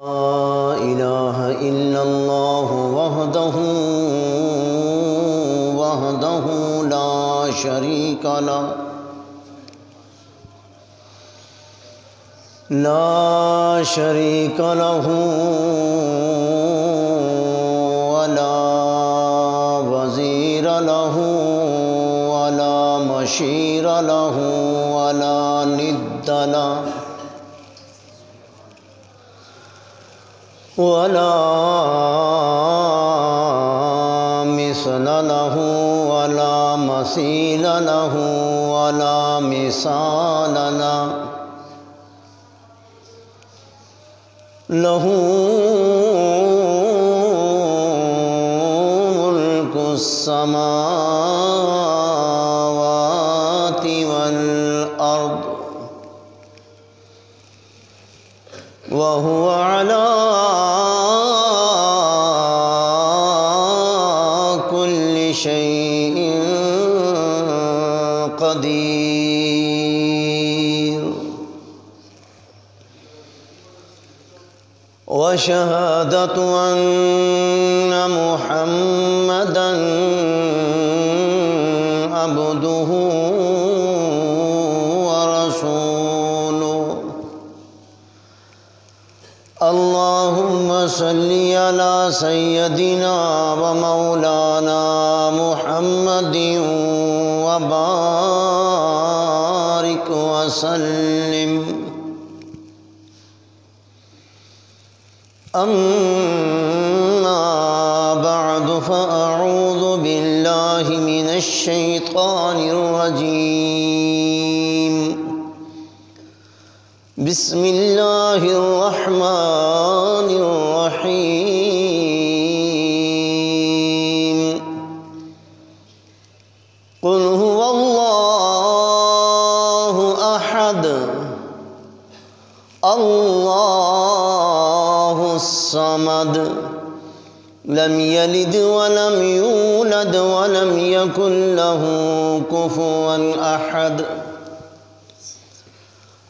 لا إله إلا الله وحده لا شريك له ولا وزير له ولا مشير له ولا ند له ولا مثل له ولا مثيل له ولا مثال له له ملك السماوات والأرض وهو على كل شيء قدير وشهادة أن محمدًا عبده ورسوله اللهم صل على سيدنا ومولانا محمد وبارك وسلم أما بعد فأعوذ بالله من الشيطان الرجيم بسم الله الرحمن الرحيم قل هو الله أحد الله الصمد لم يلد ولم يولد ولم يكن له كفوا أحد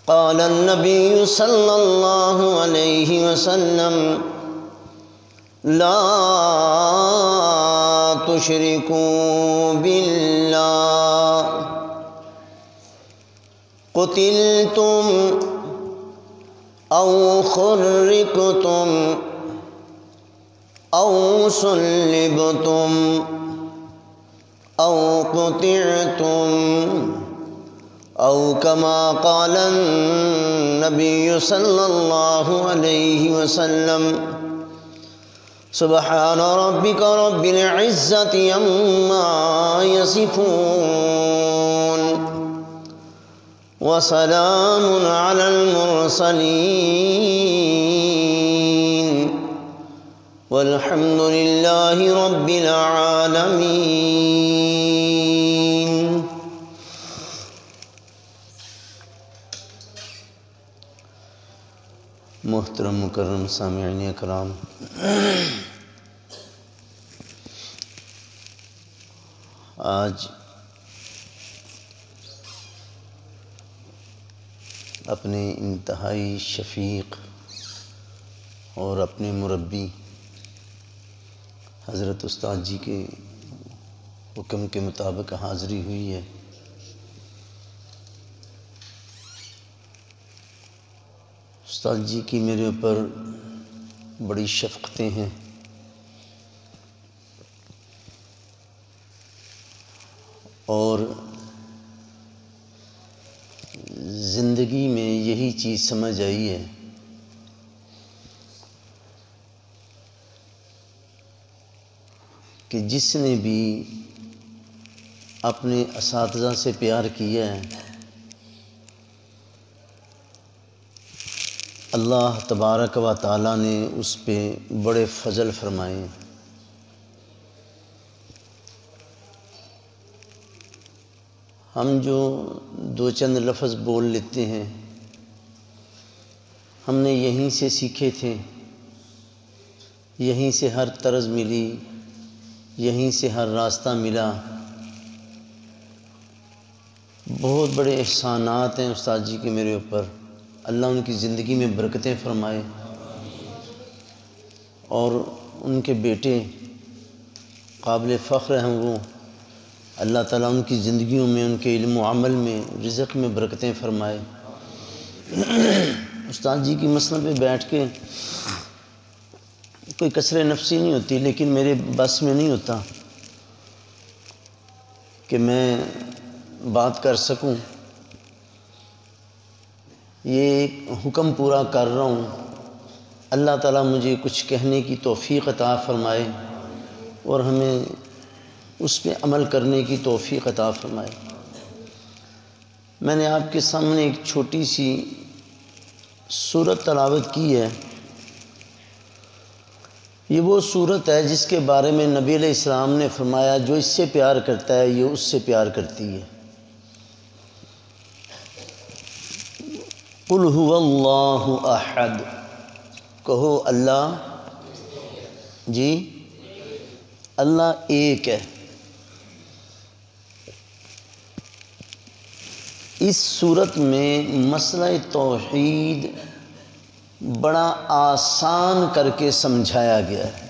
قال النبي صلى الله عليه وسلم لا تشركوا بالله قتلتم أو خرقتم أو صلبتم أو قطعتم أو كما قال النبي صلى الله عليه وسلم سبحان ربك رب العزة عما يصفون وسلام على المرسلين والحمد لله رب العالمين محترم مکرم سامعین اکرام، آج اپنے انتہائی شفیق اور اپنے مربی حضرت استاد جی کے حکم کے مطابق حاضری ہوئی ہے۔ استاد جی کی میرے اوپر بڑی شفقتیں ہیں اور زندگی میں یہی چیز سمجھ آئی ہے کہ جس نے بھی اپنے اساتذہ سے پیار کیا ہے اللہ تبارک و تعالیٰ نے اس پہ بڑے فضل فرمائے۔ ہم جو دو چند لفظ بول لیتے ہیں ہم نے یہیں سے سیکھے تھے، یہیں سے ہر طرز ملی، یہیں سے ہر راستہ ملا۔ بہت بڑے احسانات ہیں استاد جی کے میرے اوپر، اللہ ان کی زندگی میں برکتیں فرمائے۔ اور ان کے بیٹے قابل فخر ہیں وہ، اللہ تعالیٰ ان کی زندگیوں میں، ان کے علم و عمل میں، رزق میں برکتیں فرمائے۔ استاد جی کی مسند پہ بیٹھ کے کوئی کثر نفسی نہیں ہوتی، لیکن میرے بس میں نہیں ہوتا کہ میں بات کر سکوں۔ یہ ایک حکم پورا کر رہا ہوں، اللہ تعالیٰ مجھے کچھ کہنے کی توفیق عطا فرمائے اور ہمیں اس پہ عمل کرنے کی توفیق عطا فرمائے۔ میں نے آپ کے سامنے ایک چھوٹی سی سورت تلاوت کی ہے۔ یہ وہ سورت ہے جس کے بارے میں نبی علیہ السلام نے فرمایا جو اس سے پیار کرتا ہے یہ اس سے پیار کرتی ہے۔ قل هو اللہ احد، کہو اللہ جی اللہ ایک ہے۔ اس صورت میں مسئلہ توحید بڑا آسان کر کے سمجھایا گیا ہے۔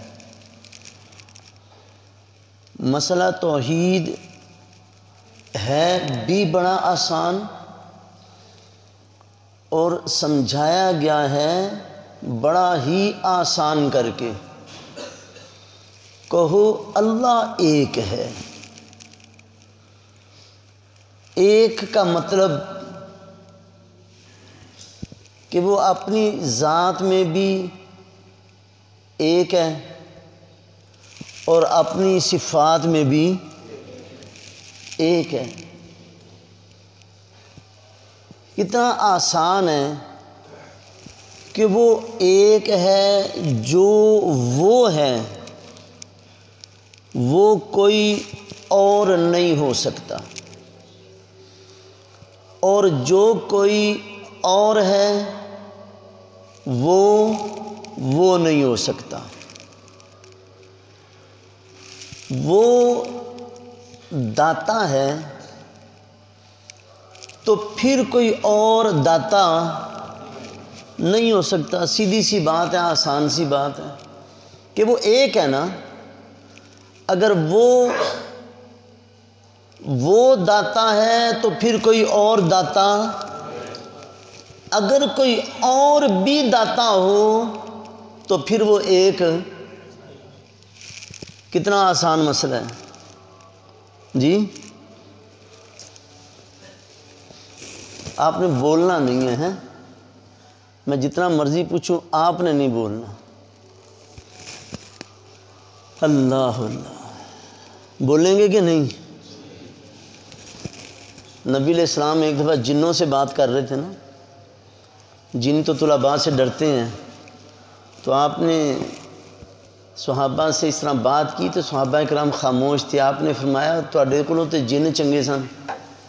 مسئلہ توحید ہے بھی بڑا آسان اور سمجھایا گیا ہے بڑا ہی آسان کر کے۔ کہو اللہ ایک ہے۔ ایک کا مطلب کہ وہ اپنی ذات میں بھی ایک ہے اور اپنی صفات میں بھی ایک ہے۔ اتنا آسان ہے کہ وہ ایک ہے، جو وہ ہے وہ کوئی اور نہیں ہو سکتا، اور جو کوئی اور ہے وہ نہیں ہو سکتا۔ وہ داتا ہے تو پھر کوئی اور داتا نہیں ہو سکتا۔ سیدھی سی بات ہے، آسان سی بات ہے کہ وہ ایک ہے نا۔ اگر وہ داتا ہے تو پھر کوئی اور داتا، اگر کوئی اور بھی داتا ہو تو پھر وہ ایک۔ کتنا آسان مسئلہ ہے جی۔ آپ نے بولنا نہیں ہے، میں جتنا مرضی پوچھوں آپ نے نہیں بولنا۔ اللہ اللہ، بولیں گے کہ نہیں؟ نبی علیہ السلام ایک دفعہ جنوں سے بات کر رہے تھے نا، جن تو طلباء سے ڈرتے ہیں، تو آپ نے صحابہ سے اس طرح بات کی تو صحابہ کرام خاموش تھے۔ آپ نے فرمایا تواڈے کولوں تے جن چنگے سن،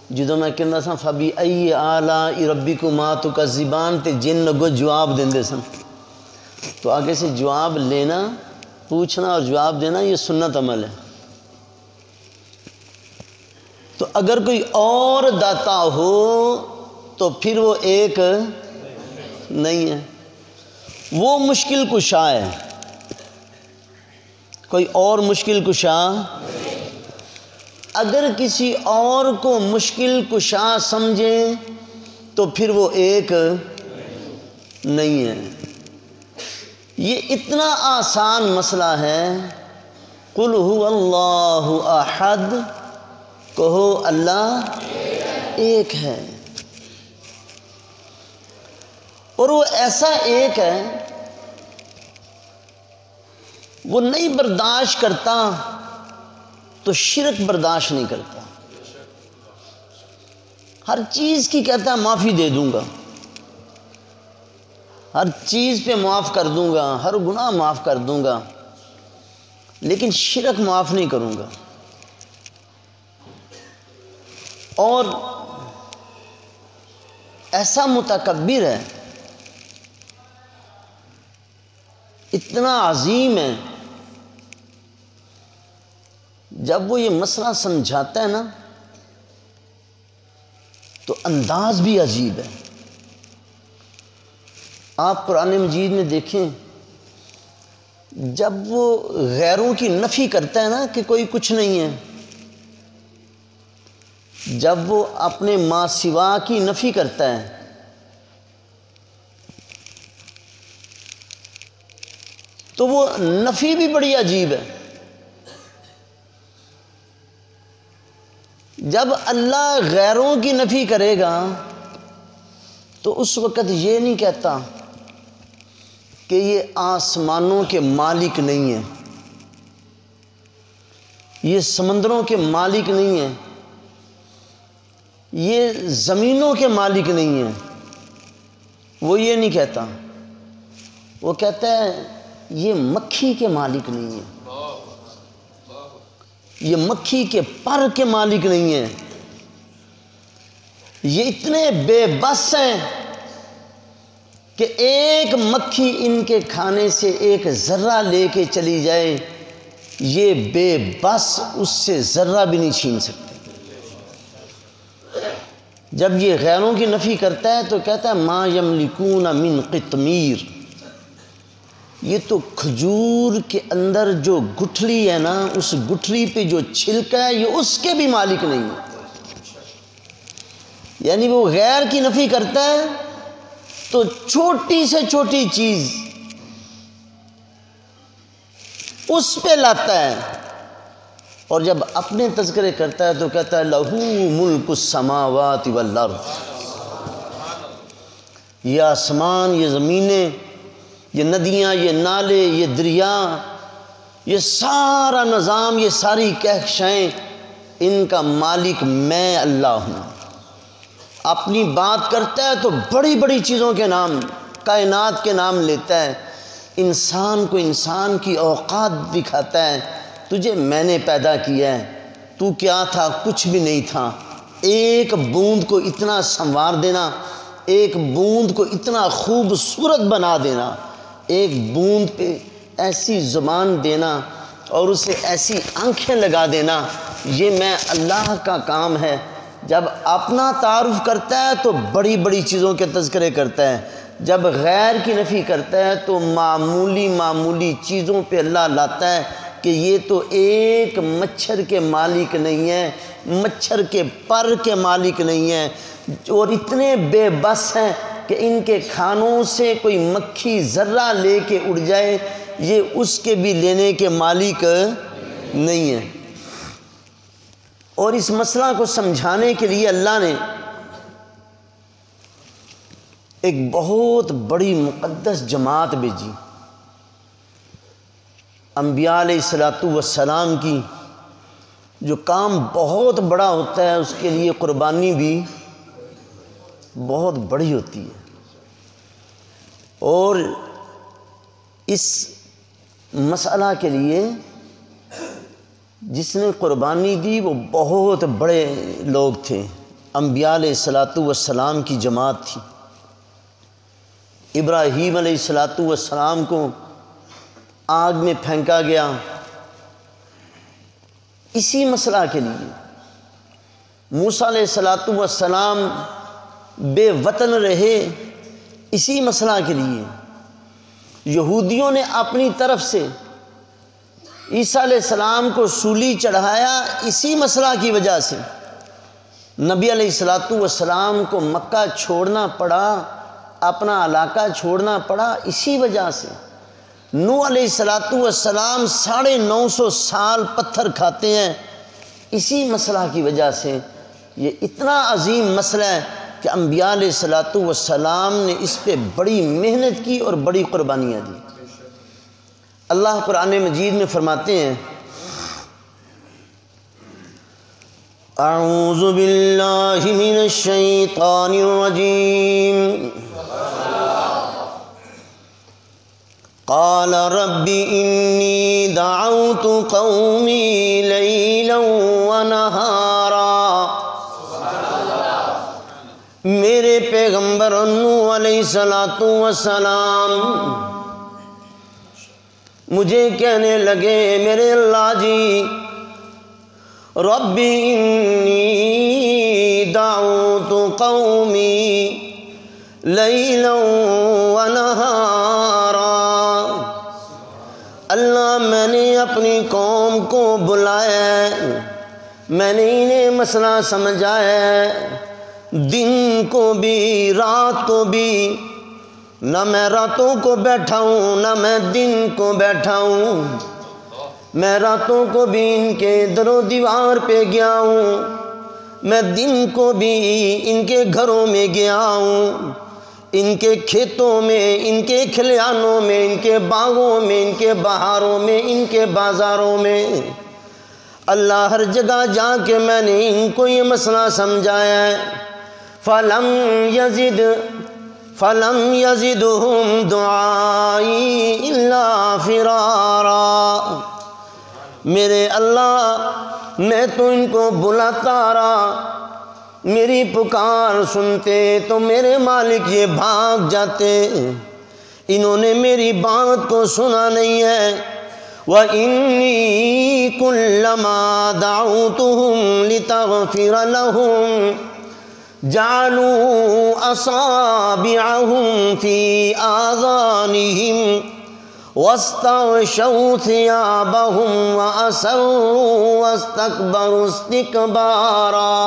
جدوں میں کہندا سا فبی ای آلاء ربکما تکذبان تے جن اگوں جواب دیندے سن۔ تو آگے سے جواب لینا، پوچھنا اور جواب دینا یہ سنت عمل ہے۔ تو اگر کوئی اور داتا ہو تو پھر وہ ایک نہیں ہے، وہ مشکل کشا ہے، کوئی اور مشکل کشا۔ اگر کسی اور کو مشکل کشا سمجھیں تو پھر وہ ایک نہیں ہے۔ یہ اتنا آسان مسئلہ ہے۔ قل هو اللہ احد، کہو اللہ ایک ہے، اور وہ ایسا ایک ہے وہ نہیں برداشت کرتا تو شرک برداشت نہیں کرتا۔ ہر چیز کی کہتا ہے معافی دے دوں گا، ہر چیز پہ معاف کر دوں گا، ہر گناہ معاف کر دوں گا، لیکن شرک معاف نہیں کروں گا۔ اور ایسا متکبر ہے، اتنا عظیم ہے، جب وہ یہ مسئلہ سمجھاتا ہے نا تو انداز بھی عجیب ہے۔ آپ قرآن مجید میں دیکھیں، جب وہ غیروں کی نفی کرتا ہے نا کہ کوئی کچھ نہیں ہے، جب وہ اپنے ما سوا کی نفی کرتا ہے تو وہ نفی بھی بڑی عجیب ہے۔ جب اللہ غیروں کی نفی کرے گا تو اس وقت یہ نہیں کہتا کہ یہ آسمانوں کے مالک نہیں ہیں، یہ سمندروں کے مالک نہیں ہیں، یہ زمینوں کے مالک نہیں ہیں، وہ یہ نہیں کہتا۔ وہ کہتا ہے یہ مکھی کے مالک نہیں ہیں، یہ مکھی کے پر کے مالک نہیں ہیں، یہ اتنے بے بس ہیں کہ ایک مکھی ان کے کھانے سے ایک ذرہ لے کے چلی جائے، یہ بے بس اس سے ذرہ بھی نہیں چھین سکتے۔ جب یہ غیروں کی نفی کرتا ہے تو کہتا ہے ما یملکون من قطمیر، یہ تو کھجور کے اندر جو گٹھلی ہے نا، اس گٹھلی پہ جو چھلکا ہے یہ اس کے بھی مالک نہیں ہے۔ یعنی وہ غیر کی نفی کرتا ہے تو چھوٹی سے چھوٹی چیز اس پہ لاتا ہے، اور جب اپنے تذکرے کرتا ہے تو کہتا ہے لہو ملک السماوات والارض، یہ آسمان، یہ زمینیں، یہ ندیاں، یہ نالے، یہ دریا، یہ سارا نظام، یہ ساری کہکشائیں، ان کا مالک میں اللہ ہوں۔ اپنی بات کرتا ہے تو بڑی بڑی چیزوں کے نام، کائنات کے نام لیتا ہے، انسان کو انسان کی اوقات دکھاتا ہے، تجھے میں نے پیدا کیا ہے، تو کیا تھا؟ کچھ بھی نہیں تھا۔ ایک بوند کو اتنا سنوار دینا، ایک بوند کو اتنا خوبصورت بنا دینا، ایک بوند پہ ایسی زبان دینا اور اسے ایسی آنکھیں لگا دینا، یہ میں اللہ کا کام ہے۔ جب اپنا تعارف کرتا ہے تو بڑی بڑی چیزوں کے تذکرے کرتا ہے، جب غیر کی نفی کرتا ہے تو معمولی معمولی چیزوں پہ اللہ لاتا ہے کہ یہ تو ایک مچھر کے مالک نہیں ہے، مچھر کے پر کے مالک نہیں ہیں، اور اتنے بے بس ہیں کہ ان کے کھانوں سے کوئی مکھی ذرہ لے کے اڑ جائے، یہ اس کے بھی لینے کے مالک نہیں ہیں۔ اور اس مسئلہ کو سمجھانے کے لیے اللہ نے ایک بہت بڑی مقدس جماعت بھیجی، انبیاء علیہ السلام کی، جو کام بہت بڑا ہوتا ہے اس کے لیے قربانی بھی بہت بڑی ہوتی ہے، اور اس مسئلہ کے لیے جس نے قربانی دی وہ بہت بڑے لوگ تھے، انبیاء علیہ السلام کی جماعت تھی۔ ابراہیم علیہ السلام کو آگ میں پھینکا گیا اسی مسئلہ کے لیے، موسیٰ علیہ السلام بے وطن رہے اسی مسئلہ کے لیے، یہودیوں نے اپنی طرف سے عیسیٰ علیہ السلام کو سولی چڑھایا اسی مسئلہ کی وجہ سے، نبی علیہ السلام کو مکہ چھوڑنا پڑا، اپنا علاقہ چھوڑنا پڑا اسی وجہ سے، نوح علیہ السلام 950 سال پتھر کھاتے ہیں اسی مسئلہ کی وجہ سے۔ یہ اتنا عظیم مسئلہ ہے کہ انبیاء علیہ السلام نے اس پہ بڑی محنت کی اور بڑی قربانیاں دی۔ اللہ قرآن مجید میں فرماتے ہیں اعوذ باللہ من الشیطان الرجیم قال رب انی دعوت قومی لیلا ونہارا، میرے پیغمبر نوح علیہ السلام مجھے کہنے لگے میرے اللہ جی رب انی دعوت قومی لیلا ونہارا، اللہ میں نے اپنی قوم کو بلایا ہے، میں نے انہیں مسئلہ سمجھایا ہے، دن کو بھی رات کو بھی، نہ میں راتوں کو بیٹھا ہوں نہ میں دن کو بیٹھا ہوں، میں راتوں کو بھی ان کے در و دیوار پہ گیا ہوں، میں دن کو بھی ان کے گھروں میں گیا ہوں، ان کے کھیتوں میں، ان کے کھلیانوں میں، ان کے باغوں میں، ان کے بہاروں میں، ان کے بازاروں میں، اللہ ہر جگہ جا کے میں نے ان کو یہ مسئلہ سمجھایا ہے۔ فَلَمْ يَزِدْهُمْ دُعَائِي إِلَّا فِرَارًا، میرے اللہ میں تو ان کو بلاتا رہا، میری پکار سنتے تو میرے مالک یہ بھاگ جاتے، انہوں نے میری بات کو سنا نہیں ہے۔ وَإِنِّي كُلَّمَا دَعَوْتُهُمْ لِتَغْفِرَ لَهُمْ جعلوا أصابعهم في آذانهم واستغشوا ثيابهم وأسروا واستكبروا استكبارا،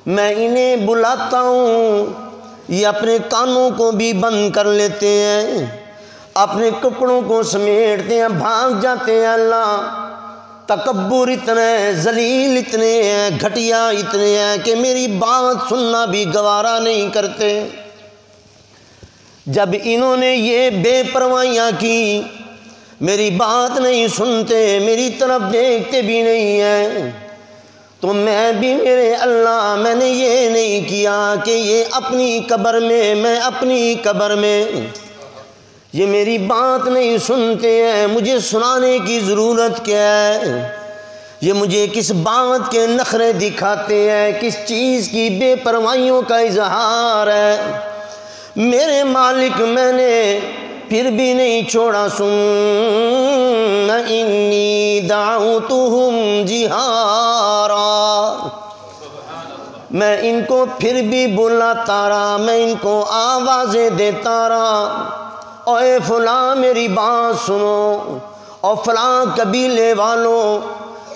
میں انہیں بلاتا ہوں، یہ اپنے کانوں کو بھی بند کر لیتے ہیں، اپنے کپڑوں کو سمیٹتے ہیں، بھاگ جاتے ہیں۔ اللہ تکبر اتنا ہے، ذلیل اتنے ہیں، گھٹیا اتنے ہیں کہ میری بات سننا بھی گوارا نہیں کرتے۔ جب انہوں نے یہ بے پروائیاں کی، میری بات نہیں سنتے، میری طرف دیکھتے بھی نہیں ہیں، تو میں بھی میرے اللہ میں نے یہ نہیں کیا کہ یہ اپنی قبر میں، میں اپنی قبر میں، یہ میری بات نہیں سنتے ہیں، مجھے سنانے کی ضرورت کیا ہے؟ یہ مجھے کس بات کے نخرے دکھاتے ہیں، کس چیز کی بے پروائیوں کا اظہار ہے؟ میرے مالک میں نے پھر بھی نہیں چھوڑا، ثم انی دعوتہم جہارا، میں ان کو پھر بھی بلاتا رہا، میں ان کو آوازیں دیتا رہا، اے فلاں میری بات سنو، اور فلاں قبیلے والوں،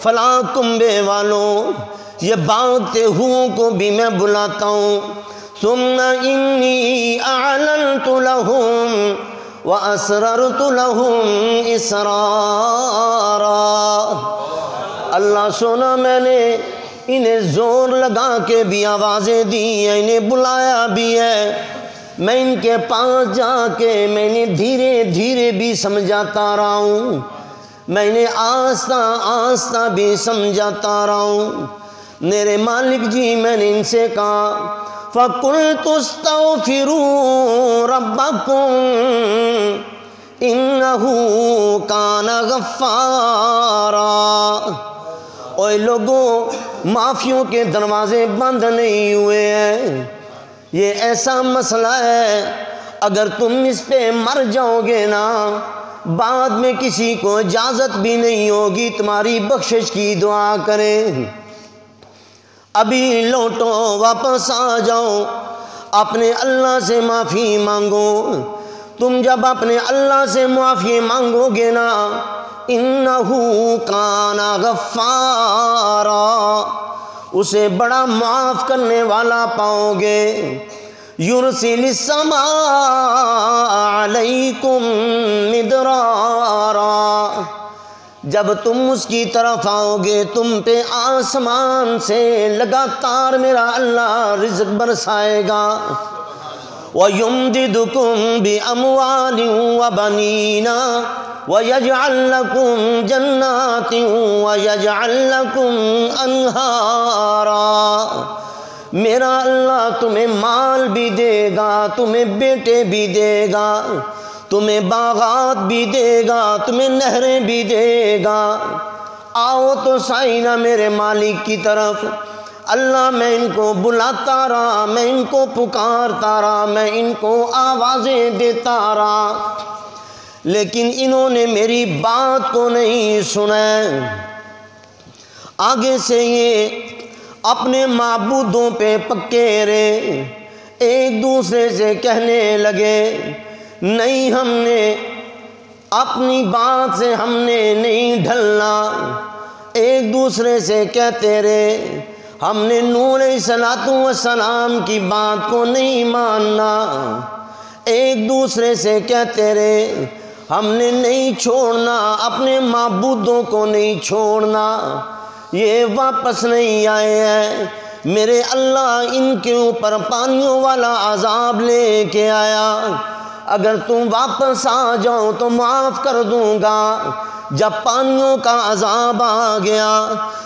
فلاں کنبے والوں، یہ بھاگتے ہوں کو بھی میں بلاتا ہوں۔ ثم انی اعلنت لهم واسررت لهم اسرارا، اللہ سونا میں نے انہیں زور لگا کے بھی آوازیں دی ہیں، انہیں بلایا بھی ہے، میں ان کے پاس جا کے میں انہیں دھیرے دھیرے بھی سمجھاتا رہا ہوں، میں انہیں آہستہ آہستہ بھی سمجھاتا رہا ہوں۔ میرے مالک جی میں نے ان سے کہا فَقُلْتُ اسْتَغْفِرُوا رَبَّكُمْ إِنَّهُ كَانَ غَفَّارًا، اوے لوگوں معافیوں کے دروازے بند نہیں ہوئے ہیں، یہ ایسا مسئلہ ہے اگر تم اس پہ مر جاؤ گے نا، بعد میں کسی کو اجازت بھی نہیں ہوگی تمہاری بخشش کی دعا کریں، ابھی لوٹو واپس آ جاؤ، اپنے اللہ سے معافی مانگو، تم جب اپنے اللہ سے معافی مانگو گے نا، انہو کان غفارا، اسے بڑا معاف کرنے والا پاؤ گے، یرسل السماء علیکم مدرارا، جب تم اس کی طرف آؤ گے تم پہ آسمان سے لگاتار میرا اللہ رزق برسائے گا، وَيُمْدِدُكُمْ بِأَمْوَالٍ وَبَنِينَ وَيَجْعَلْ لَكُمْ جَنَّاتٍ وَيَجْعَلْ لَكُمْ أَنْهَارًا، میرا اللہ تمہیں مال بھی دے گا، تمہیں بیٹے بھی دے گا، تمہیں باغات بھی دے گا، تمہیں نہریں بھی دے گا۔ آؤ تو سائنہ میرے مالک کی طرف، اللہ میں ان کو بلاتا رہا، میں ان کو پکارتا رہا، میں ان کو آوازیں دیتا رہا، لیکن انہوں نے میری بات کو نہیں سنا۔ آگے سے یہ اپنے معبودوں پہ پکے رہے، ایک دوسرے سے کہنے لگے نہیں ہم نے اپنی بات سے ہم نے نہیں ڈھلنا، ایک دوسرے سے کہتے رہے ہم نے نور علیہ السلام کی بات کو نہیں ماننا، ایک دوسرے سے کہتے رہے ہم نے نہیں چھوڑنا، اپنے معبودوں کو نہیں چھوڑنا، یہ واپس نہیں آئے ہیں، میرے اللہ ان کے اوپر پانیوں والا عذاب لے کے آیا، اگر تم واپس آ جاؤ تو معاف کر دوں گا۔ جب پانیوں کا عذاب آ گیا،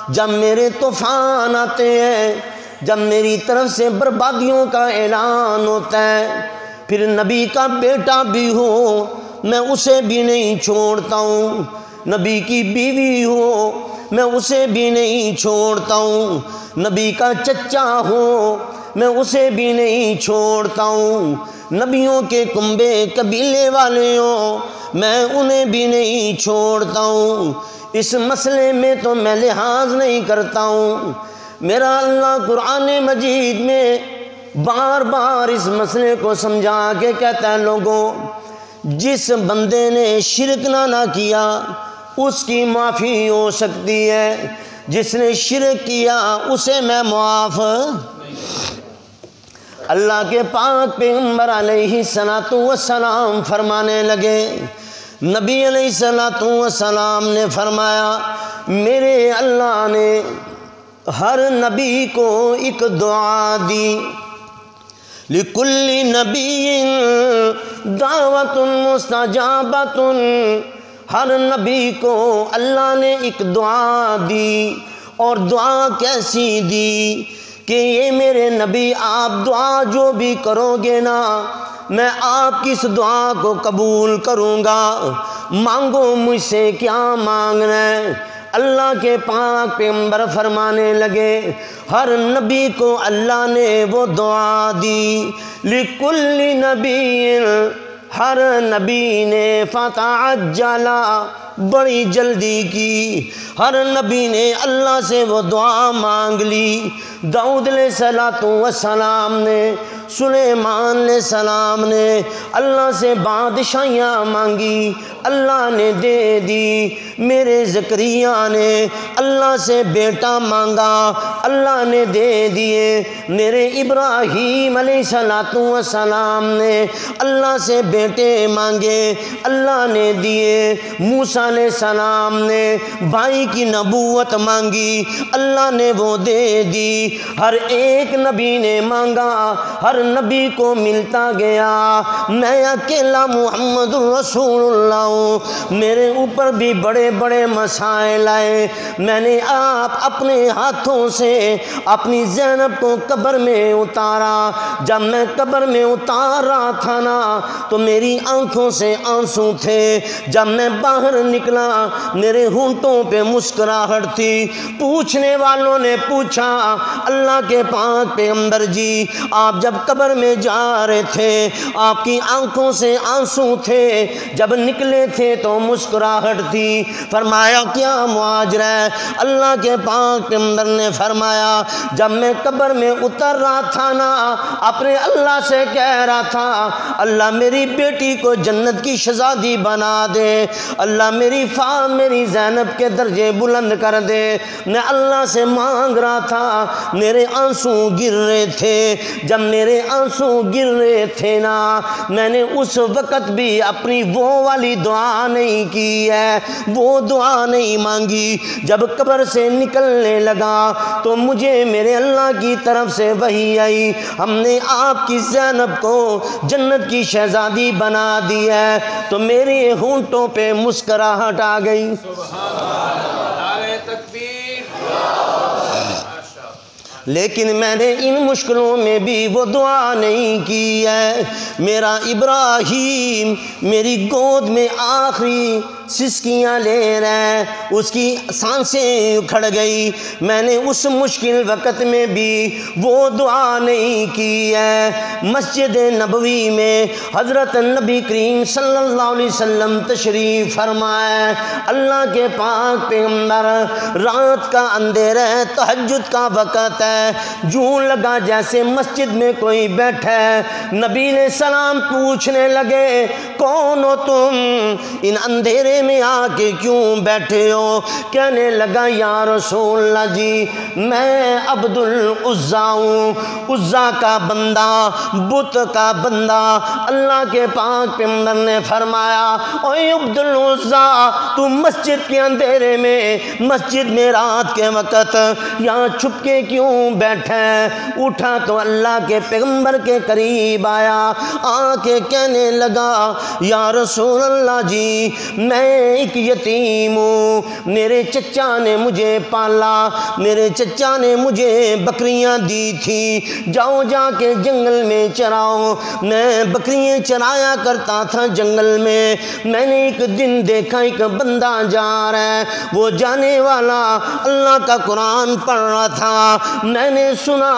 جب میرے طوفان آتے ہیں، جب میری طرف سے بربادیوں کا اعلان ہوتا ہے، پھر نبی کا بیٹا بھی ہو میں اسے بھی نہیں چھوڑتا ہوں، نبی کی بیوی ہو میں اسے بھی نہیں چھوڑتا ہوں، نبی کا چچا ہو میں اسے بھی نہیں چھوڑتا ہوں، نبیوں کے کنبے قبیلے والے ہوں میں انہیں بھی نہیں چھوڑتا ہوں، اس مسئلے میں تو میں لحاظ نہیں کرتا ہوں۔ میرا اللہ قرآن مجید میں بار بار اس مسئلے کو سمجھا کے کہتا ہے لوگوں، جس بندے نے شرک نہ کیا اس کی معافی ہو سکتی ہے، جس نے شرک کیا اسے میں معاف۔ اللہ کے پاک پیغمبر علیہ السلام فرمانے لگے، نبی علیہ السلام نے فرمایا میرے اللہ نے ہر نبی کو ایک دعا دی، لِكُلِّ نَبِيٍّ دعوت مستجابۃ، ہر نبی کو اللہ نے ایک دعا دی، اور دعا کیسی دی کہ یہ میرے نبی آپ دعا جو بھی کرو گے نا میں آپ کی اس دعا کو قبول کروں گا، مانگو مجھ سے کیا مانگنا ہے۔ اللہ کے پاک پیغمبر فرمانے لگے ہر نبی کو اللہ نے وہ دعا دی، لِكُلِّ نَبِيٍّ، ہر نبی نے فتعجلا، بڑی جلدی کی، ہر نبی نے اللہ سے وہ دعا مانگ لی۔ داؤد علیہ السلام نے، سلیمان علیہ السلام نے اللہ سے بادشاہیاں مانگی، اللہ نے دے دی۔ میرے زکریا نے اللہ سے بیٹا مانگا، اللہ نے دے دیے۔ میرے ابراہیم علیہ السلام نے اللہ سے بیٹے مانگے، اللہ نے دیے۔ موسیٰ علیہ السلام نے بھائی کی نبوت مانگی، اللہ نے وہ دے دی۔ ہر ایک نبی نے مانگا، ہر نبی کو ملتا گیا۔ میں اکیلا محمد رسول اللہ ہوں، میرے اوپر بھی بڑے بڑے مسائل آئے۔ میں نے اپنے ہاتھوں سے اپنی زینب کو قبر میں اتارا۔ جب میں قبر میں اتار رہا تھا نا تو میری آنکھوں سے آنسو تھے۔ جب میں باہر نکلا میرے ہونٹوں پہ مسکراہٹ تھی۔ پوچھنے والوں نے پوچھا اللہ کے پاک پیغمبر جی آپ جب قبر میں جا رہے تھے آپ کی آنکھوں سے آنسو تھے، جب نکلے تھے تو مسکراہٹ تھی۔ فرمایا کیا معاجرہ ہے؟ اللہ کے پاک پیغمبر نے فرمایا جب میں قبر میں اتر رہا تھا نا اپنے اللہ سے کہہ رہا تھا اللہ میری بیٹی کو جنت کی شہزادی بنا دے، اللہ میری زینب کے درجے بلند کر دے۔ میں اللہ سے مانگ رہا تھا، میرے آنسو گر رہے تھے۔ جب میرے آنسو گر رہے تھے نا میں نے اس وقت بھی اپنی وہ والی دعا نہیں کی ہے، وہ دعا نہیں مانگی۔ جب قبر سے نکلنے لگا تو مجھے میرے اللہ کی طرف سے وحی آئی، ہم نے آپ کی زینب کو جنت کی شہزادی بنا دی ہے، تو میرے ہونٹوں پہ مسکراہٹ آ گئی۔ لیکن میں نے ان مشکلوں میں بھی وہ دعا نہیں کی ہے۔ میرا ابراہیم میری گود میں آخری سسکیاں لے رہا ہے، اس کی سانسیں اکھڑ گئی۔ میں نے اس مشکل وقت میں بھی وہ دعا نہیں کی ہے۔ مسجد نبوی میں حضرت نبی کریم صلی اللہ علیہ وسلم تشریف فرمائے۔ اللہ کے پاک پیغمبر رات کا اندھیرا ہے، تہجد کا وقت ہے، یوں لگا جیسے مسجد میں کوئی بیٹھا ہے۔ نبی علیہ السلام پوچھنے لگے کون ہو تم، ان اندھیرے میں آ کے کیوں بیٹھے ہو؟ کہنے لگا یا رسول اللہ جی میں عبد العزیٰ ہوں، عزیٰ کا بندہ، بت کا بندہ۔ اللہ کے پاک پیغمبر نے فرمایا اوے عبد العزیٰ تو مسجد کے اندھیرے میں، مسجد میں رات کے وقت یہاں چھپ کے کیوں بیٹھا ہے؟ اٹھا تو اللہ کے پیغمبر کے قریب آیا، آ کے کہنے لگا یا رسول اللہ جی میں ایک یتیم ہوں، میرے چچا نے مجھے پالا، میرے چچا نے مجھے بکریاں دی تھی، جاؤ جا کے جنگل میں چراؤ۔ میں بکریاں چرایا کرتا تھا جنگل میں نے ایک دن دیکھا ایک بندہ جا رہا ہے، وہ جانے والا اللہ کا قرآن پڑھ رہا تھا، میں نے سنا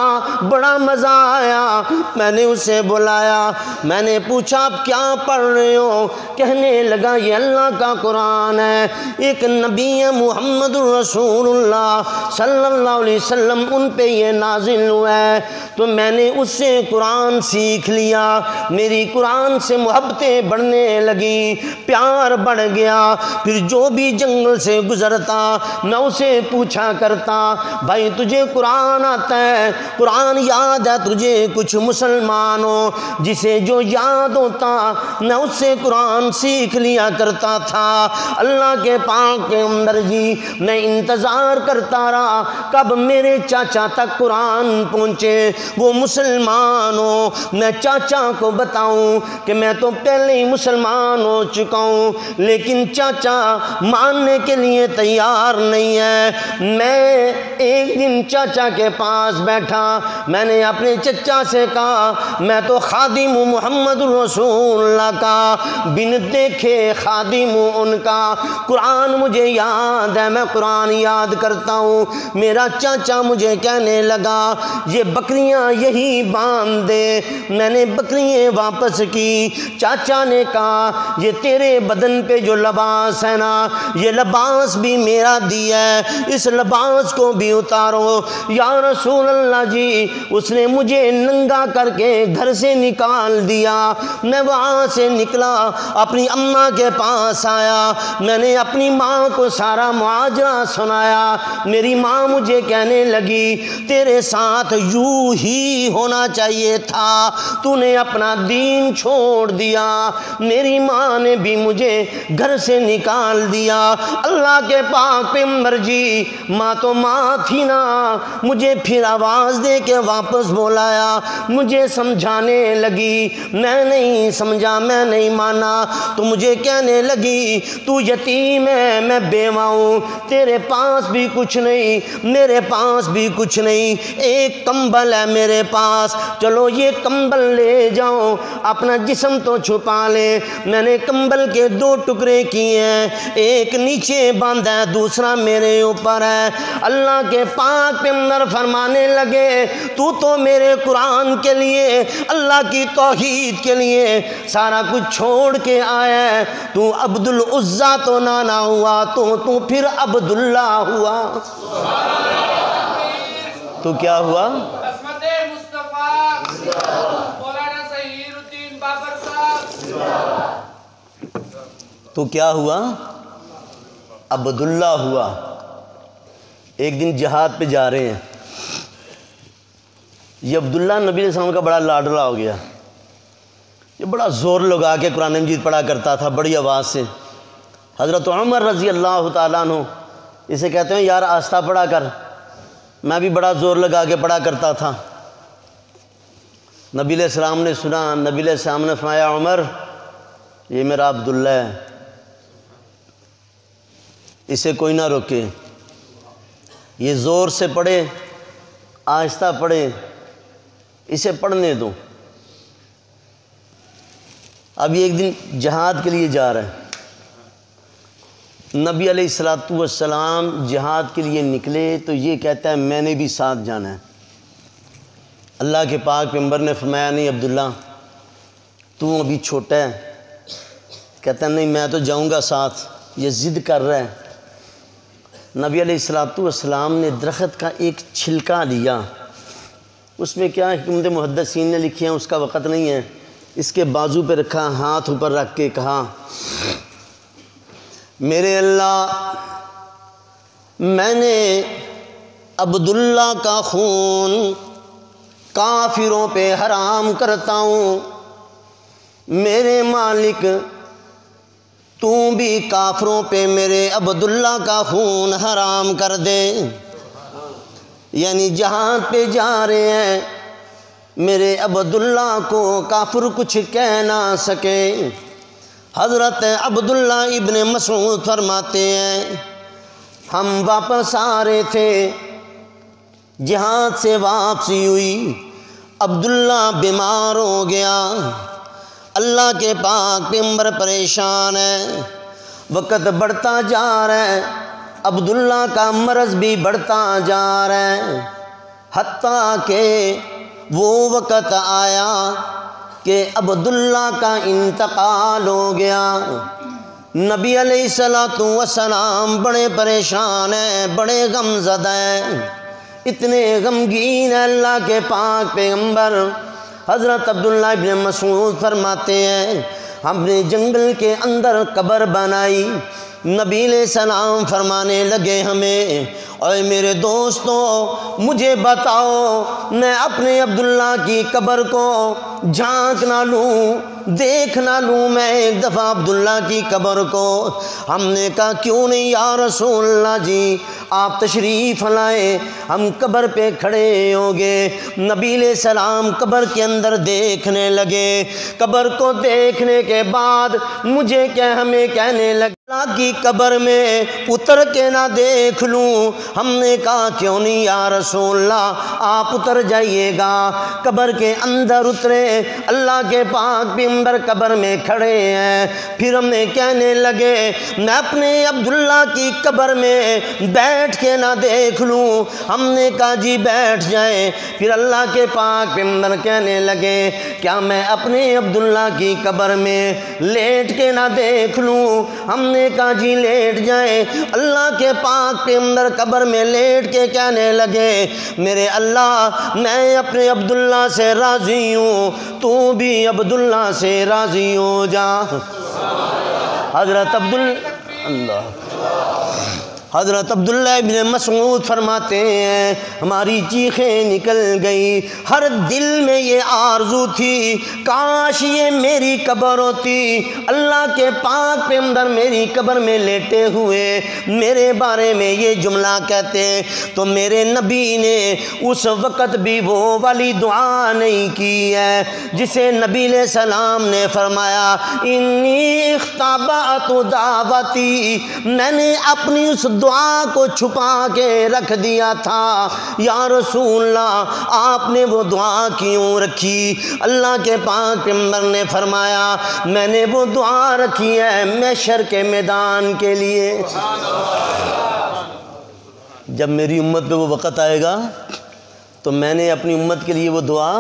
بڑا مزہ آیا، میں نے اسے بلایا، میں نے پوچھا آپ کیا پڑھ رہے ہو؟ کہنے لگا یہ اللہ کا قرآن ہے، ایک نبی محمد رسول اللہ صلی اللہ علیہ وسلم ان پہ یہ نازل ہوا ہے۔ تو میں نے اس سے قرآن سیکھ لیا، میری قرآن سے محبتیں بڑھنے لگیں، پیار بڑھ گیا۔ پھر جو بھی جنگل سے گزرتا میں اسے پوچھا کرتا بھائی تجھے قرآن آتا ہے، قرآن یاد ہے تجھے؟ کچھ مسلمانوں جسے جو یاد ہوتا میں اس سے قرآن سیکھ لیا کرتا تھا۔ اللہ کے پاک کے اندر جی میں انتظار کرتا رہا کب میرے چاچا تک قرآن پہنچے، وہ مسلمان ہو، میں چاچا کو بتاؤں کہ میں تو پہلے ہی مسلمان ہو چکا ہوں، لیکن چاچا ماننے کے لیے تیار نہیں ہے۔ میں ایک دن چاچا کے پاس بیٹھا، میں نے اپنے چچا سے کہا میں تو خادم ہوں محمد رسول اللہ کا، بن دیکھے خادم ہوں ان کا، قرآن مجھے یاد ہے، میں قرآن یاد کرتا ہوں۔ میرا چاچا مجھے کہنے لگا یہ بکریاں یہی باندھ دے، میں نے بکریاں واپس کی۔ چاچا نے کہا یہ تیرے بدن پہ جو لباس ہے نا یہ لباس بھی میرا دیا ہے، اس لباس کو بھی اتارو۔ یا رسول اللہ جی اس نے مجھے ننگا کر کے گھر سے نکال دیا، میں وہاں سے نکلا اپنی اماں کے پاس آیا، میں نے اپنی ماں کو سارا معاجرہ سنایا۔ میری ماں مجھے کہنے لگی تیرے ساتھ یوں ہی ہونا چاہیے تھا، تو نے اپنا دین چھوڑ دیا۔ میری ماں نے بھی مجھے گھر سے نکال دیا۔ اللہ کے پاک پیغمبر جی ماں تو ماں تھی نا، مجھے پھر آواز دے کے واپس بلایا، مجھے سمجھانے لگی، میں نہیں سمجھا، میں نہیں مانا، تو مجھے کہنے لگی تو یتیم ہے، میں بیوہ ہوں، تیرے پاس بھی کچھ نہیں، میرے پاس بھی کچھ نہیں، ایک کمبل ہے میرے پاس، چلو یہ کمبل لے جاؤ، اپنا جسم تو چھپا لے۔ میں نے کمبل کے 2 ٹکڑے کیے ہیں، ایک نیچے باندھا ہے، دوسرا میرے اوپر ہے۔ اللہ کے پاک پیغمبر فرمانے لگے تو میرے قرآن کے لیے، اللہ کی توحید کے لیے سارا کچھ چھوڑ کے آیا ہے، تو عبد العزیٰ تو نانا ہوا، تو پھر عبداللہ ہوا، تو کیا ہوا؟ تو کیا ہوا؟ عبداللہ ہوا۔ ایک دن جہاد پہ جا رہے ہیں، یہ عبداللہ نبی علیہ السلام کا بڑا لاڈلا ہو گیا، یہ بڑا زور لگا کے قرآن مجید پڑھا کرتا تھا بڑی آواز سے۔ حضرت عمر رضی اللہ تعالیٰ عنہ اسے کہتے ہیں یار آہستہ پڑھا کر، میں بھی بڑا زور لگا کے پڑھا کرتا تھا۔ نبی علیہ السلام نے سنا، نبی علیہ السلام نے فرمایا عمر یہ میرا عبداللہ ہے، اسے کوئی نہ روکے، یہ زور سے پڑھے آہستہ پڑھے، اسے پڑھنے دو۔ اب یہ ایک دن جہاد کے لیے جا رہا ہے، نبی علیہ السلام جہاد کے لیے نکلے تو یہ کہتا ہے میں نے بھی ساتھ جانا ہے۔ اللہ کے پاک پیغمبر نے فرمایا نہیں عبداللہ تو ابھی چھوٹا ہے، کہتا ہے نہیں میں تو جاؤں گا ساتھ، یہ ضد کر رہا ہے۔ نبی علیہ السلام نے درخت کا ایک چھلکا لیا، اس میں کیا حکمت محدثین نے لکھی ہیں اس کا وقت نہیں ہے، اس کے بازو پہ رکھا، ہاتھ اوپر رکھ کے کہا میرے اللہ میں نے عبداللہ کا خون کافروں پہ حرام کرتا ہوں، میرے مالک تو بھی کافروں پہ میرے عبداللہ کا خون حرام کر دے۔ یعنی جہاد پہ جا رہے ہیں، میرے عبداللہ کو کافر کچھ کہہ نہ سکے۔ حضرت عبداللہ ابن مسعود فرماتے ہیں ہم واپس آ رہے تھے، جہاد سے واپسی ہوئی، عبداللہ بیمار ہو گیا، اللہ کے پاک پیغمبر پریشان ہے، وقت بڑھتا جا رہا ہے، عبداللہ کا مرض بھی بڑھتا جا رہا ہے، حتیٰ کہ وہ وقت آیا کہ عبداللہ کا انتقال ہو گیا۔ نبی علیہ السلام بڑے پریشان ہیں، بڑے غم زدہ ہیں، اتنے غمگین ہیں۔ اللہ کے پاک پیغمبر حضرت عبداللہ ابن مسعود فرماتے ہیں ہم نے جنگل کے اندر قبر بنائی، نبی علیہ السلام فرمانے لگے ہمیں اے میرے دوستوں مجھے بتاؤ میں اپنے عبداللہ کی قبر کو جھانک نہ لوں، دیکھ نہ لوں میں ایک دفعہ عبداللہ کی قبر کو؟ ہم نے کہا کیوں نہیں یا رسول اللہ جی، آپ تشریف لائیں، ہم قبر پہ کھڑے ہوں گے۔ نبی علیہ السلام قبر کے اندر دیکھنے لگے، قبر کو دیکھنے کے بعد مجھے ہمیں کہنے لگے اللہ کی قبر میں اتر کے نہ دیکھ لوں؟ ہم نے کہا کیوں نہیں یا رسول اللہ، آپ اتر جائیے گا۔ قبر کے اندر اترے، اللہ کے پاک پیغمبر قبر میں کھڑے ہیں۔ پھر ہم نے کہنے لگے میں اپنے عبداللہ کی قبر میں بیٹھ کے نہ دیکھ لوں؟ ہم نے کہا جی بیٹھ جائیں۔ پھر اللہ کے پاک پیغمبر کہنے لگے کیا میں اپنے عبداللہ کی قبر میں لیٹ کے نہ دیکھ لوں؟ ہم نے کہا جی لیٹ جائیں۔ اللہ کے پاک پیغمبر قبر میں لیٹ کے کہنے لگے میرے اللہ میں اپنے عبداللہ سے راضی ہوں، تو بھی عبداللہ سے راضی ہو جا۔ حضرت عبداللہ ابن مسعود فرماتے ہیں ہماری چیخیں نکل گئی، ہر دل میں یہ آرزو تھی کاش یہ میری قبر ہوتی، اللہ کے پاک پیغمبر میری قبر میں لیٹے ہوئے میرے بارے میں یہ جملہ کہتے تو میرے نبی نے اس وقت بھی وہ والی دعا نہیں کی ہے جسے نبی علیہ السلام نے فرمایا انی اختبأت دعوتی، میں نے اپنی اس دعا کو چھپا کے رکھ دیا تھا۔ یا رسول اللہ آپ نے وہ دعا کیوں رکھی؟ اللہ کے پاک پیغمبر نے فرمایا میں نے وہ دعا رکھی ہے محشر کے میدان کے لیے، جب میری امت پہ وہ وقت آئے گا تو میں نے اپنی امت کے لیے وہ دعا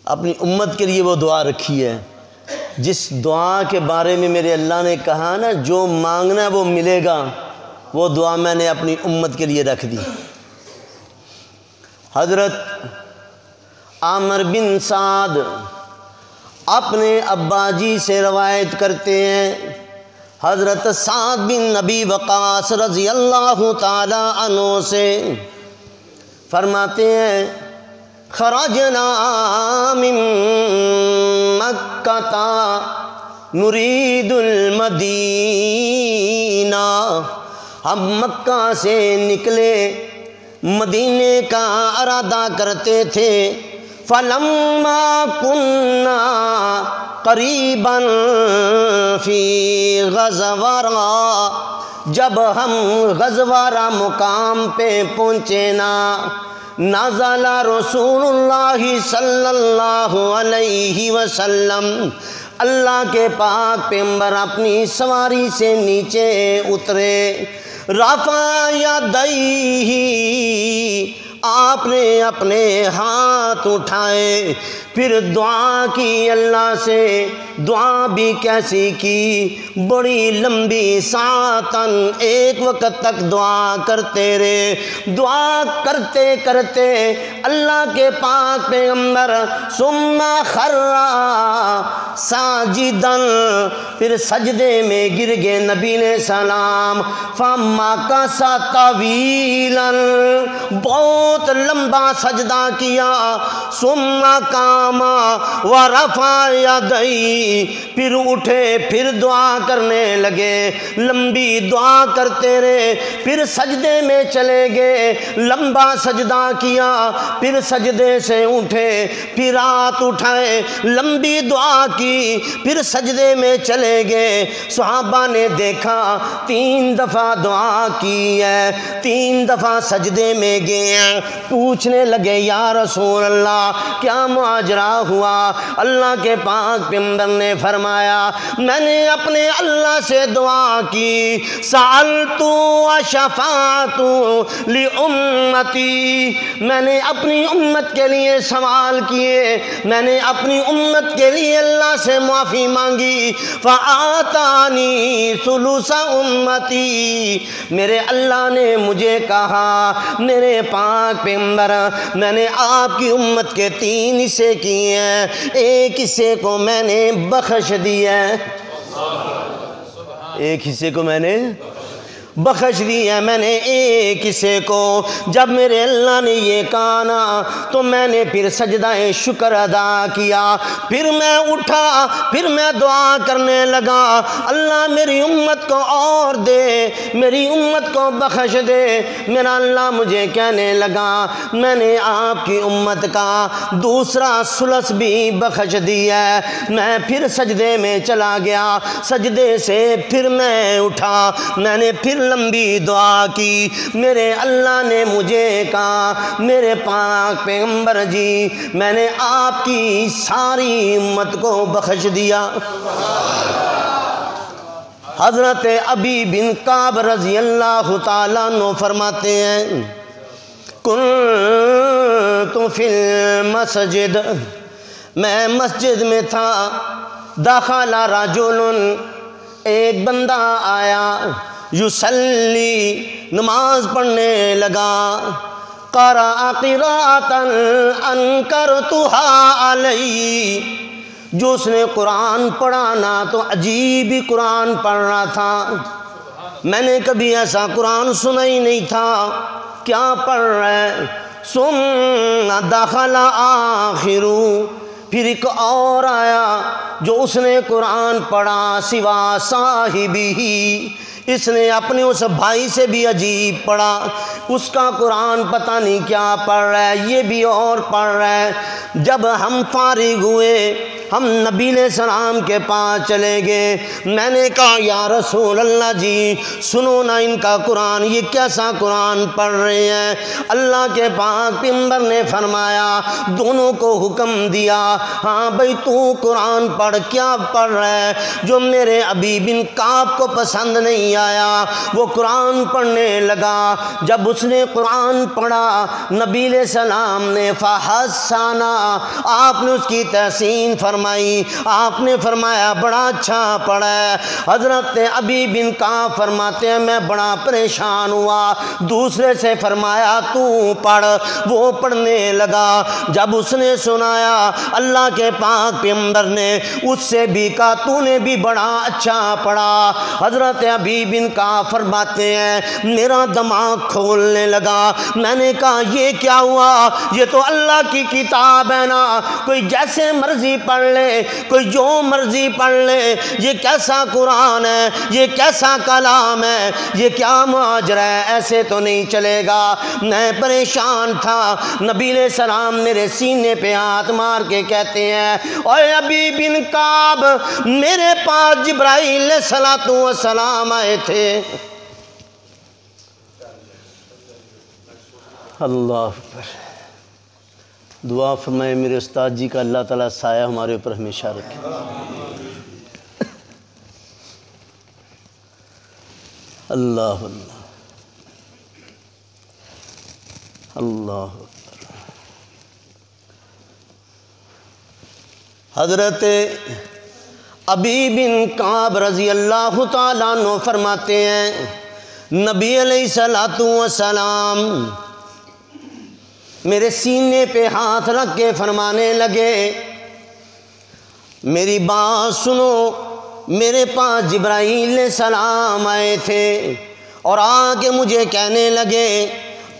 اپنی امت کے لیے وہ دعا رکھی ہے، جس دعا کے بارے میں میرے اللہ نے کہا نا جو مانگنا ہے وہ ملے گا، وہ دعا میں نے اپنی امت کے لیے رکھ دی۔ حضرت عامر بن سعد اپنے ابا جی سے روایت کرتے ہیں، حضرت سعد بن نبی وقاص رضی اللہ تعالی عنہ سے فرماتے ہیں خرجنا من مکہ نرید المدینہ، ہم مکہ سے نکلے مدینے کا ارادہ کرتے تھے، فلما کننا قریبا فی غزوارہ، جب ہم غزوارہ مقام پہ پہنچے نا نازل رسول اللہ صلی اللہ علیہ وسلم، اللہ کے پاک پیغمبر اپنی سواری سے نیچے اترے، رفع یدیہ، آپ نے اپنے ہاتھ اٹھائے، پھر دعا کی اللہ سے دعا بھی کیسی کی، بڑی لمبی ساعتن، ایک وقت تک دعا کرتے رہے۔ دعا کرتے کرتے اللہ کے پاک پیغمبر ثم خر ساجدن، پھر سجدے میں گر گئے نبی علیہ السلام۔ فمکث طویلا، بہت لمبا سجدہ کیا۔ ثم قام ورفع یدیہ، پھر اٹھے پھر دعا کرنے لگے، لمبی دعا کرتے رہے، پھر سجدے میں چلے گئے، لمبا سجدہ کیا، پھر سجدے سے اٹھے، پھر ہاتھ اٹھائے، لمبی دعا کی، پھر سجدے میں چلے گئے۔ صحابہ نے دیکھا 3 دفعہ دعا کی ہے، 3 دفعہ سجدے میں گئے ہیں۔ پوچھنے لگے یا رسول اللہ کیا ماجرا ہوا؟ اللہ کے پاک پیغمبر نے فرمایا میں نے اپنے اللہ سے دعا کی، سألت وشفعت لأمتی، میں نے اپنی امت کے لیے سوال کیے، میں نے اپنی امت کے لیے اللہ سے معافی مانگی، فآتانی ثلث امتی، میرے اللہ نے مجھے کہا میرے پاک پیغمبر میں نے آپ کی امت کے 3 حصے کیے ہیں، ایک حصے کو میں نے بخش دیا ہے، ایک حصے کو میں نے بخش دی ہے، میں نے ایک حصے کو۔ جب میرے اللہ نے یہ کہا نا تو میں نے پھر سجدہ شکر ادا کیا، پھر میں اٹھا، پھر میں دعا کرنے لگا اللہ میری امت کو اور دے، میری امت کو بخش دے۔ میرا اللہ مجھے کہنے لگا میں نے آپ کی امت کا دوسرا ثلث بھی بخش دیا ہے۔ میں پھر سجدے میں چلا گیا، سجدے سے پھر میں اٹھا، میں نے پھر لمبی دعا کی، میرے اللہ نے مجھے کہا میرے پاک پیغمبر جی میں نے آپ کی ساری امت کو بخش دیا۔ حضرت ابی بن کعب رضی اللہ تعالیٰ عنہ فرماتے ہیں کنت فی المسجد، میں مسجد میں تھا، دخل رجل، ایک بندہ آیا، یصلی، نماز پڑھنے لگا، قرأ قراءۃ انکرتها علیہ، جو اس نے قرآن پڑھا نا تو عجیب ہی قرآن پڑھ رہا تھا، میں نے کبھی ایسا قرآن سنا ہی نہیں تھا، کیا پڑھ رہا ہے؟ ثم دخل آخر، پھر ایک اور آیا جو اس نے قرآن پڑھا سوا صاحبہ، اس نے اپنے اس بھائی سے بھی عجیب پڑھا، اس کا قرآن پتہ نہیں کیا پڑھ رہا ہے، یہ بھی اور پڑھ رہا ہے۔ جب ہم فارغ ہوئے ہم نبی علیہ السلام کے پاس چلے گئے، میں نے کہا یا رسول اللہ جی سنو نا ان کا قرآن، یہ کیسا قرآن پڑھ رہے ہیں؟ اللہ کے پاک پیغمبر نے فرمایا دونوں کو حکم دیا ہاں بھائی تو قرآن پڑھ، کیا پڑھ رہا ہے؟ جو میرے ابی بن کعب کو پسند نہیں آیا وہ قرآن پڑھنے لگا، جب اس نے قرآن پڑھا نبی علیہ السلام نے فحسنا، آپ نے اس کی تحسین فرمائی، آپ نے فرمایا بڑا اچھا پڑھا ہے۔ حضرت ابی بن کعب فرماتے ہیں میں بڑا پریشان ہوا، دوسرے سے فرمایا تو پڑھ، وہ پڑھنے لگا، جب اس نے سنایا اللہ کے پاک پیغمبر نے اس سے بھی کہا تو نے بھی بڑا اچھا پڑھا۔ حضرت ابی بن کعب فرماتے ہیں میرا دماغ کھولنے لگا، میں نے کہا یہ کیا ہوا؟ یہ تو اللہ کی کتاب ہے نا، کوئی جیسے مرضی پڑھ لے، کوئی جو مرضی پڑھ لے، یہ کیسا قرآن ہے، یہ کیسا کلام ہے، یہ کیا ماجرا ہے؟ ایسے تو نہیں چلے گا۔ میں پریشان تھا، نبی علیہ السلام میرے سینے پہ ہاتھ مار کے کہتے ہیں اے ابی بن کعب میرے پاس جبرائیل علیہ السلام آئے تھے۔ اللہ اکبر، دعا فرمائے میرے استاد جی کا اللہ تعالیٰ سایہ ہمارے اوپر ہمیشہ رکھے۔ اللہ اللہ اللہ اکبر۔ حضرت ابی بن کعب رضی اللہ تعالیٰ عنہ فرماتے ہیں نبی علیہ الصلوۃ والسلام میرے سینے پہ ہاتھ رکھ کے فرمانے لگے میری بات سنو، میرے پاس جبرائیل علیہ السلام آئے تھے اور آ کے مجھے کہنے لگے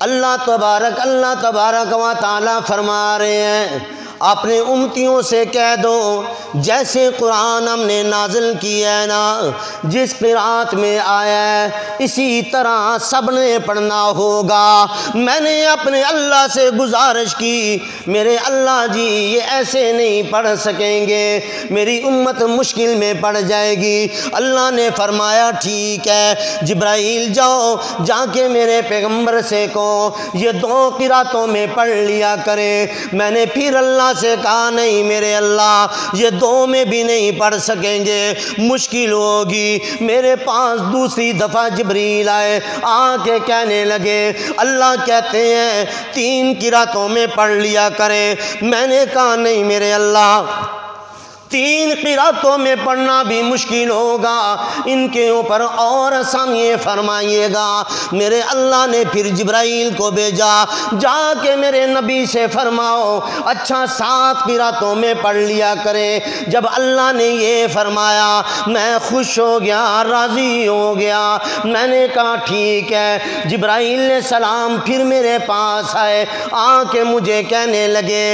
اللہ تبارک و تعالی فرما رہے ہیں اپنے امتیوں سے کہہ دو جیسے قرآن ہم نے نازل کیا ہے نا، جس قرآت میں آیا ہے اسی طرح سب نے پڑھنا ہوگا۔ میں نے اپنے اللہ سے گزارش کی میرے اللہ جی یہ ایسے نہیں پڑھ سکیں گے، میری امت مشکل میں پڑ جائے گی۔ اللہ نے فرمایا ٹھیک ہے جبرائیل جاؤ جا کے میرے پیغمبر سے کہو یہ 2 قراتوں میں پڑھ لیا کریں۔ میں نے پھر اللہ سے کہا نہیں میرے اللہ یہ 2 میں بھی نہیں پڑھ سکیں گے، مشکل ہوگی۔ میرے پاس دوسری دفعہ جبریل آئے، آ کے کہنے لگے اللہ کہتے ہیں 3 قراتوں میں پڑھ لیا کریں۔ میں نے کہا نہیں میرے اللہ 3 قراتوں میں پڑھنا بھی مشکل ہوگا، ان کے اوپر اور آسانی فرمائیے گا۔ میرے اللہ نے پھر جبرائیل کو بھیجا، جا کے میرے نبی سے فرماؤ اچھا 7 قراتوں میں پڑھ لیا کریں۔ جب اللہ نے یہ فرمایا میں خوش ہو گیا، راضی ہو گیا۔ میں نے کہا ٹھیک ہے۔ جبرائیل علیہ السلام پھر میرے پاس آئے، آ کے مجھے کہنے لگے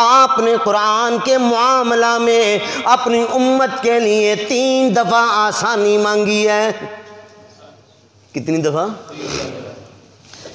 آپ نے قرآن کے معاملہ میں اپنی امت کے لیے 3 دفعہ آسانی مانگی ہے۔ کتنی دفعہ؟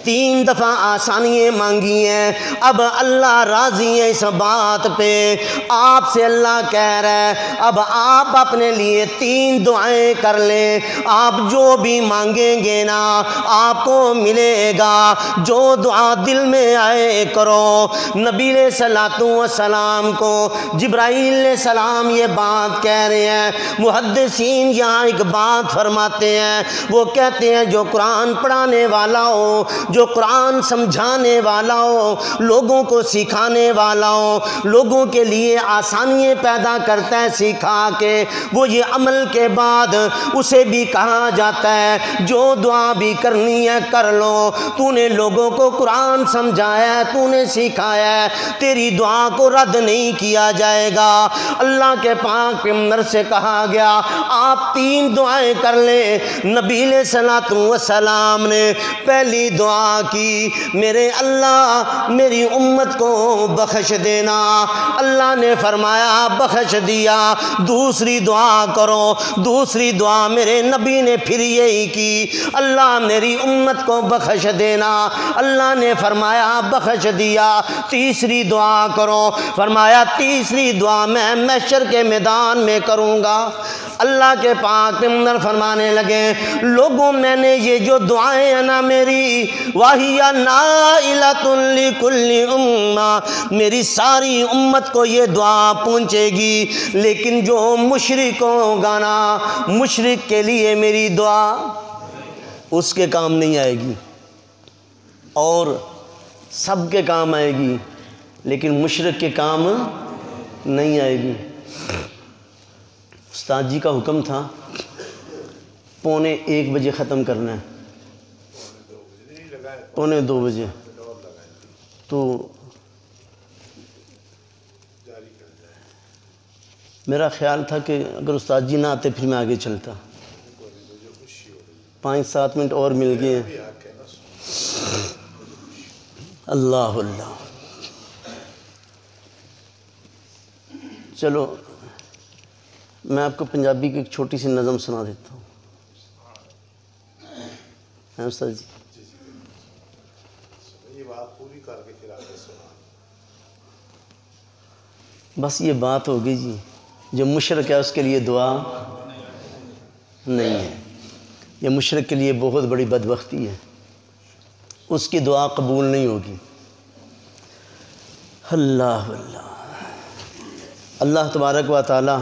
3 دفعہ آسانیاں مانگی ہیں۔ اب اللہ راضی ہے اس بات پہ، آپ سے اللہ کہہ رہا ہے اب آپ اپنے لیے 3 دعائیں کر لیں، آپ جو بھی مانگیں گے نا آپ کو ملے گا، جو دعا دل میں آئے کرو۔ نبی علیہ الصلوۃ والسلام کو جبرائیل علیہ السلام یہ بات کہہ رہے ہیں۔ محدثین یہاں ایک بات فرماتے ہیں، وہ کہتے ہیں جو قرآن پڑھانے والا ہو، جو قرآن سمجھانے والا ہو، لوگوں کو سکھانے والا ہو، لوگوں کے لیے آسانیاں پیدا کرتا ہے سکھا کے، وہ یہ عمل کے بعد اسے بھی کہا جاتا ہے جو دعا بھی کرنی ہے کر لو، تو نے لوگوں کو قرآن سمجھایا ہے، تو نے سکھایا ہے، تیری دعا کو رد نہیں کیا جائے گا۔ اللہ کے پاک پیغمبر سے کہا گیا آپ 3 دعائیں کر لیں۔ نبی علیہ الصلوۃ والسلام نے پہلی دعا کی میرے اللہ میری امت کو بخش دینا، اللہ نے فرمایا بخش دیا۔ دوسری دعا کرو، دوسری دعا میرے نبی نے پھر یہی کی اللہ میری امت کو بخش دینا، اللہ نے فرمایا بخش دیا۔ تیسری دعا کرو، فرمایا تیسری دعا میں محشر کے میدان میں کروں گا۔ اللہ کے پاک پیغمبر فرمانے لگے لوگوں میں نے یہ جو دعائیں ہیں نا میری وَهِيَ نَائِلَةٌ لِكُلِّ أُمَّةٍ، میری ساری امت کو یہ دعا پہنچے گی، لیکن جو مشرک ہوگا نا مشرک کے لیے میری دعا اس کے کام نہیں آئے گی، اور سب کے کام آئے گی لیکن مشرک کے کام نہیں آئے گی۔ استاد جی کا حکم تھا 1:45 بجے ختم کرنا ہے، 1:45 بجے، تو میرا خیال تھا کہ اگر استاد جی نہ آتے پھر میں آگے چلتا۔ 5-7 منٹ اور مل گئے ہیں۔ اللہ اللہ، چلو میں آپ کو پنجابی کی ایک چھوٹی سی نظم سنا دیتا ہوں۔ استاد جی بس یہ بات ہوگی جی، جو مشرک ہے اس کے لیے دعا نہیں ہے، یہ مشرک کے لیے بہت بڑی بدبختی ہے، اس کی دعا قبول نہیں ہوگی۔ اللہ اللہ، اللہ تبارک و تعالی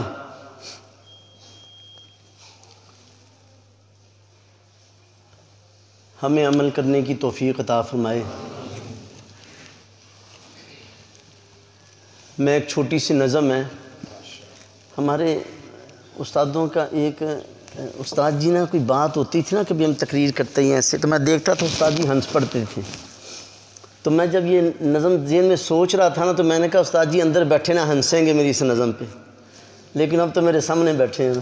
ہمیں عمل کرنے کی توفیق عطا فرمائے۔ میں ایک چھوٹی سی نظم ہے، ہمارے استادوں کا ایک استاد جی نا کوئی بات ہوتی تھی نا، کبھی ہم تقریر کرتے ہی ایسے، تو میں دیکھتا تھا استاد جی ہنس پڑتے تھے، تو میں جب یہ نظم ذہن میں سوچ رہا تھا نا، تو میں نے کہا استاد جی اندر بیٹھے نا ہنسیں گے میری اس نظم پہ، لیکن اب تو میرے سامنے بیٹھے ہیں نا۔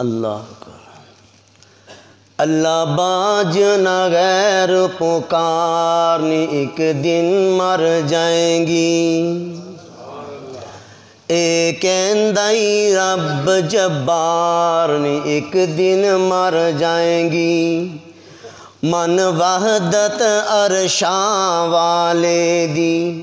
اللہ اللہ باج نہ غیر پکارنی ایک دن مر جائیں گی، ایک اندائی رب جبارنی ایک دن مر جائیں گی، من وحدت عرشاں والے دی،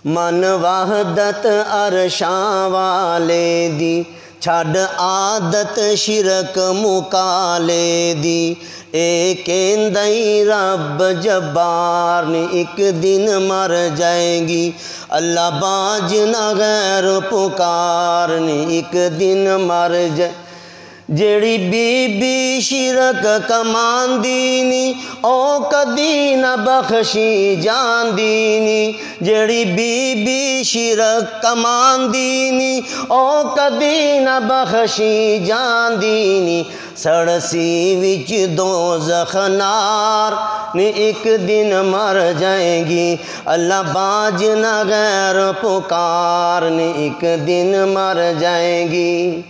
من وحدت عرشاں والے دی، چھڈ عادت شرک مکالے دی، ایک اندائی رب جبار نے ایک دن مر جائیں گی، اللہ باج نہ غیر پکارنی ایک دن مر جائیں، جیڑی بی بی شرک کماندی نی او کدی نہ بخشی جاندی نی، جیڑی بی بی شرک کماندی نی او کدی نہ بخشی جاندی نی، سڑسی وچ دوزخ نار نی ایک دن مر جائیں گی، اللہ باج نہ غیر پکارنی ایک دن مر جائیں گی،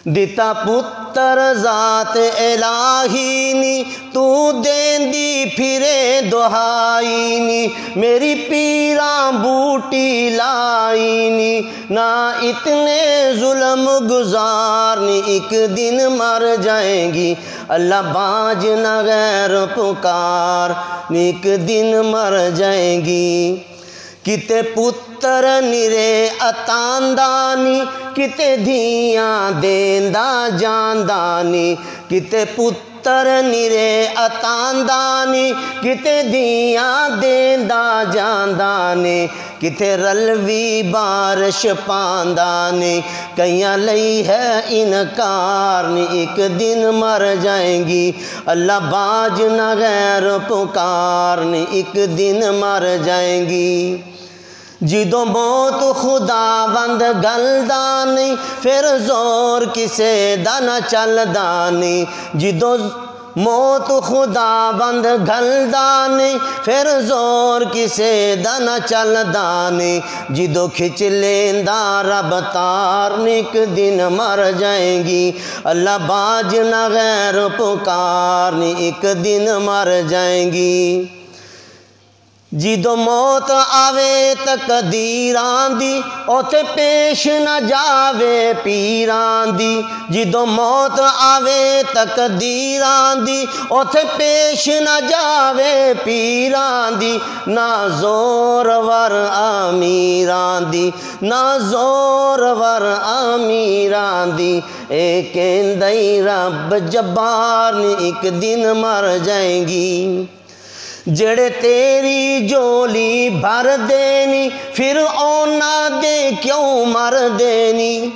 دیتا پتر ذات الہی نی تو دین دی پھرے دہائی نی، میری پیراں بوٹی لائی نی، نہ اتنے ظلم گزار نی ایک دن مر جائیں گی، اللہ باج نہ غیر پکار نی ایک دن مر جائیں گی، کتے پتر نرے اتاندانی کتے دھیاں دیندا جاندانی، کتے پتر نرے اتاندانی کتے دھیاں دیندا جاندانی، کتے رلوی بارش پاندانی، کئیاں لئی ہے انکار نی ایک دن مر جائیں گی، اللہ باج نہ غیر پکار نی ایک دن مر جائیں گی، جدوں موت خدا وند گلدا نہیں پھر زور کسے دا نہ چلدا نہیں، جدوں موت خدا بند گھلدا نہیں پھر زور کسے دا نہ چلدا نہیں، جدوں کھچ لیندا رب تار ایک دن مر جائیں گی، اللہ باج نہ غیر پکار ایک دن مر جائیں گی، جدوں موت آوے تقدیران دی اوتے پیش نہ جاوے پیران دی، جدوں موت آوے تقدیران دی اوتے پیش نہ جاوے پیران دی، نہ زور ور امیران دی، نہ زور ور امیران دی، ایک اندائی رب جبار نی ایک دن مر جائیں گی، جڑے تیری جولی بھر دینی پھر اونا دے کیوں مر دینی،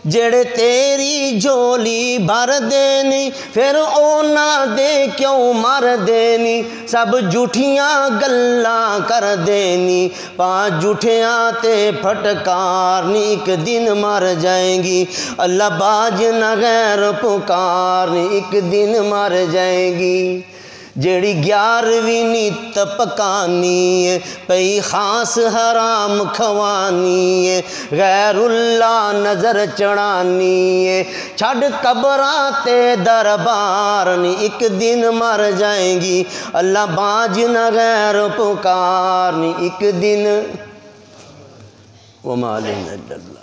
جڑے تیری جولی بھر دینی پھر اونا دے کیوں مر دینی، سب جھوٹیاں گلاں کر دینی، پانچ جھوٹیاں تے پھٹکارنی ایک دن مر جائیں گی، اللہ باج نہ غیر پکارنی ایک دن مر جائیں گی، جیڑی 11ویں نیت پکانی ہے پئی خاص حرام کھوانی ہے، غیر اللہ نظر چڑھانی ہے، چھڑ قبراں تے دربار نی ایک دن مر جائیں گی، اللہ باج نہ غیر پکارنی ایک دن، وما علینا الا اللہ۔